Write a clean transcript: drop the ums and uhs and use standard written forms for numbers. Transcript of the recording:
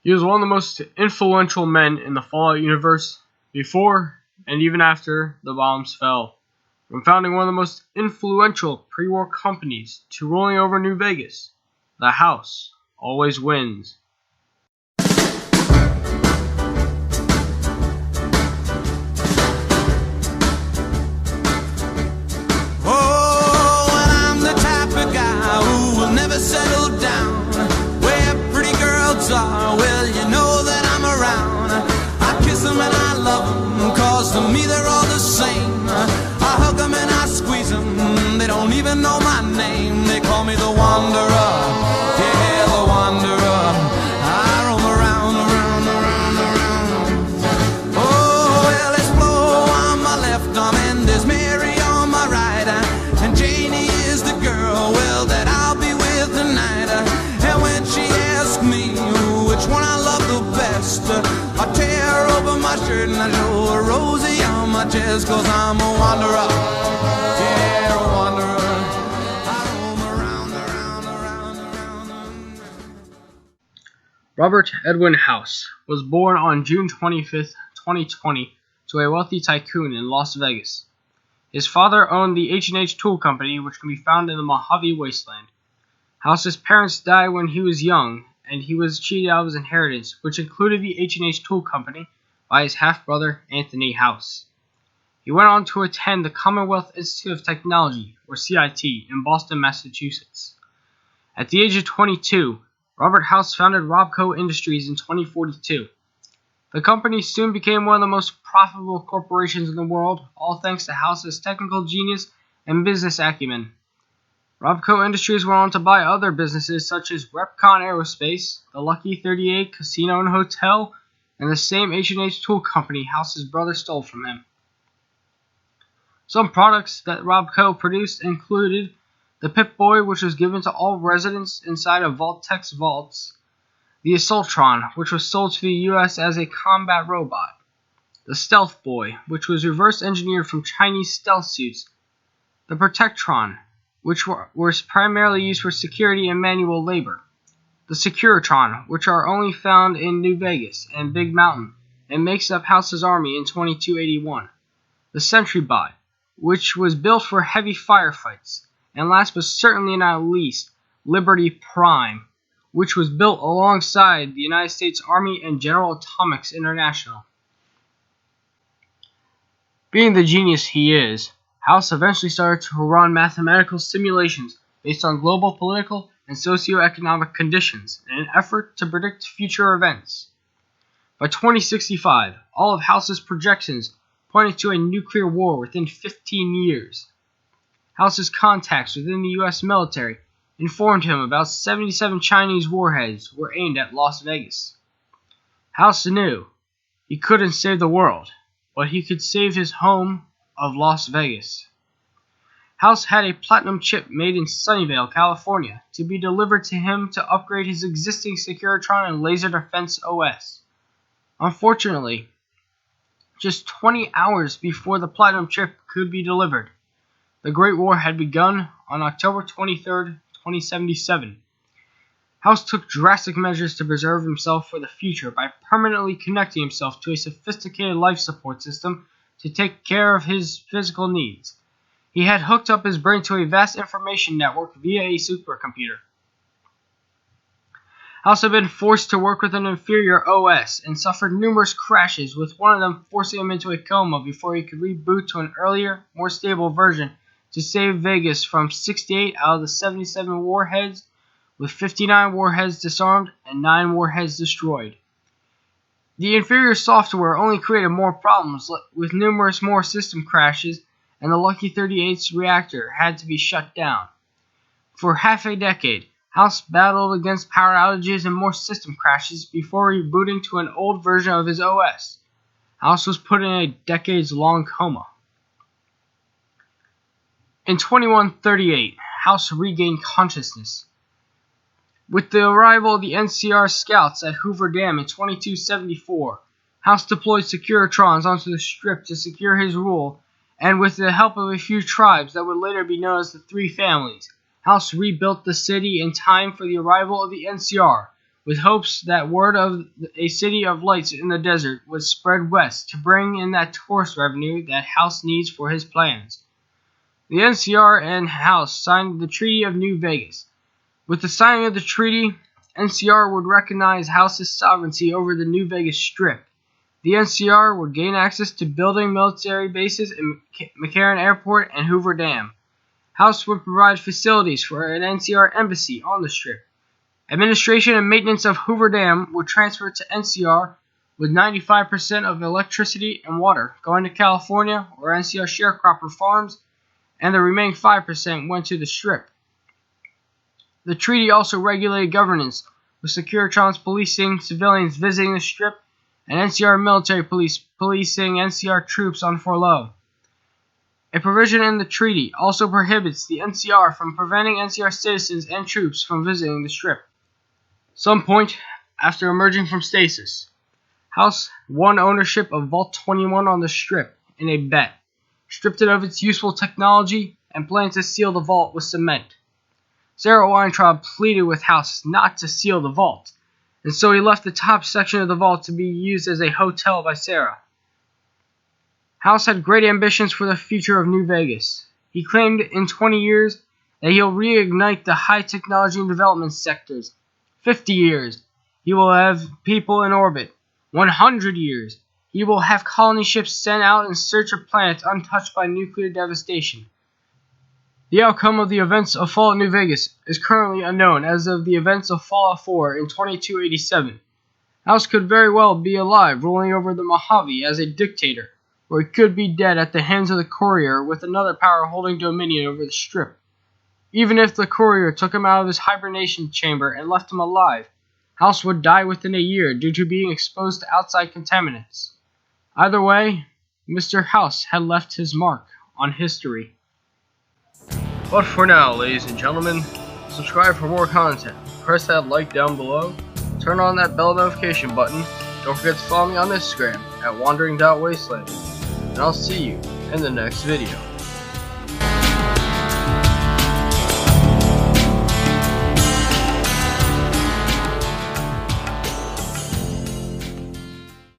He was one of the most influential men in the Fallout universe before and even after the bombs fell. From founding one of the most influential pre-war companies to ruling over New Vegas, the House always wins. Oh, and I'm the type of guy who will never settle down. Where pretty girls are, well, you know that I'm around. I kiss them and I love them, cause to me they're all the same. I hug them and I squeeze them, they don't even know my name. They call me the Wanderer, yeah, the Wanderer. I roam around. Oh, well, there's Flo on my left arm and there's Mary on my right. And Janie is the girl, well, that I'll be with tonight. And when she asks me which one I love the best, I tear open my shirt and I show her Rosie on my chest. Cause I'm a wanderer, yeah, a wanderer. I roam around. Robert Edwin House was born on June 25th, 2020, to a wealthy tycoon in Las Vegas. His father owned the H&H Tool Company, which can be found in the Mojave Wasteland. House's parents died when he was young, and he was cheated out of his inheritance, which included the H&H Tool Company, by his half-brother Anthony House. He went on to attend the Commonwealth Institute of Technology, or CIT, in Boston, Massachusetts. At the age of 22, Robert House founded Robco Industries in 2042. The company soon became one of the most profitable corporations in the world, all thanks to House's technical genius and business acumen. Robco Industries went on to buy other businesses such as Repcon Aerospace, the Lucky 38 Casino and Hotel, and the same H&H Tool Company House's brother stole from him. Some products that Robco produced included the Pip-Boy, which was given to all residents inside of Vault-Tec's vaults, the Assaultron, which was sold to the U.S. as a combat robot, the Stealth Boy, which was reverse engineered from Chinese stealth suits, the Protectron, which was primarily used for security and manual labor, the Securitron, which are only found in New Vegas and Big Mountain, and makes up House's army in 2281, the SentryBot, which was built for heavy firefights, and last but certainly not least, Liberty Prime, which was built alongside the United States Army and General Atomics International. Being the genius he is, House eventually started to run mathematical simulations based on global political and socio-economic conditions in an effort to predict future events. By 2065, all of House's projections pointed to a nuclear war within 15 years. House's contacts within the U.S. military informed him about 77 Chinese warheads were aimed at Las Vegas. House knew he couldn't save the world, but he could save his home of Las Vegas. House had a platinum chip made in Sunnyvale, California, to be delivered to him to upgrade his existing Securitron and Laser Defense OS. Unfortunately, just 20 hours before the platinum chip could be delivered, the Great War had begun on October 23, 2077. House took drastic measures to preserve himself for the future by permanently connecting himself to a sophisticated life support system to take care of his physical needs. He had hooked up his brain to a vast information network via a supercomputer. House had been forced to work with an inferior OS and suffered numerous crashes, with one of them forcing him into a coma before he could reboot to an earlier, more stable version to save Vegas from 68 out of the 77 warheads, with 59 warheads disarmed and 9 warheads destroyed. The inferior software only created more problems, with numerous more system crashes, and the Lucky 38's reactor had to be shut down. For half a decade, House battled against power outages and more system crashes before rebooting to an old version of his OS. House was put in a decades-long coma. In 2138, House regained consciousness. With the arrival of the NCR scouts at Hoover Dam in 2274, House deployed Securitrons onto the Strip to secure his rule, and with the help of a few tribes that would later be known as the Three Families, House rebuilt the city in time for the arrival of the NCR, with hopes that word of a city of lights in the desert would spread west to bring in that tourist revenue that House needs for his plans. The NCR and House signed the Treaty of New Vegas. With the signing of the treaty, NCR would recognize House's sovereignty over the New Vegas Strip. The NCR would gain access to building military bases in McCarran Airport and Hoover Dam. House would provide facilities for an NCR embassy on the Strip. Administration and maintenance of Hoover Dam would transfer to NCR, with 95% of electricity and water going to California or NCR sharecropper farms, and the remaining 5% went to the Strip. The treaty also regulated governance, with Securitrons policing civilians visiting the Strip and NCR military police policing NCR troops on furlough. A provision in the treaty also prohibits the NCR from preventing NCR citizens and troops from visiting the Strip. Some point after emerging from stasis, House won ownership of Vault 21 on the Strip in a bet, stripped it of its useful technology, and planned to seal the vault with cement. Sarah Weintraub pleaded with House not to seal the vault, and so he left the top section of the vault to be used as a hotel by Sarah. House had great ambitions for the future of New Vegas. He claimed in 20 years that he'll reignite the high technology and development sectors. 50 years, he will have people in orbit. 100 years, he will have colony ships sent out in search of planets untouched by nuclear devastation. The outcome of the events of Fallout New Vegas is currently unknown as of the events of Fallout 4 in 2287. House could very well be alive, ruling over the Mojave as a dictator, or he could be dead at the hands of the Courier with another power holding dominion over the Strip. Even if the Courier took him out of his hibernation chamber and left him alive, House would die within a year due to being exposed to outside contaminants. Either way, Mr. House had left his mark on history. But for now, ladies and gentlemen, subscribe for more content. Press that like down below, turn on that bell notification button, don't forget to follow me on Instagram at wandering.wasteland, and I'll see you in the next video.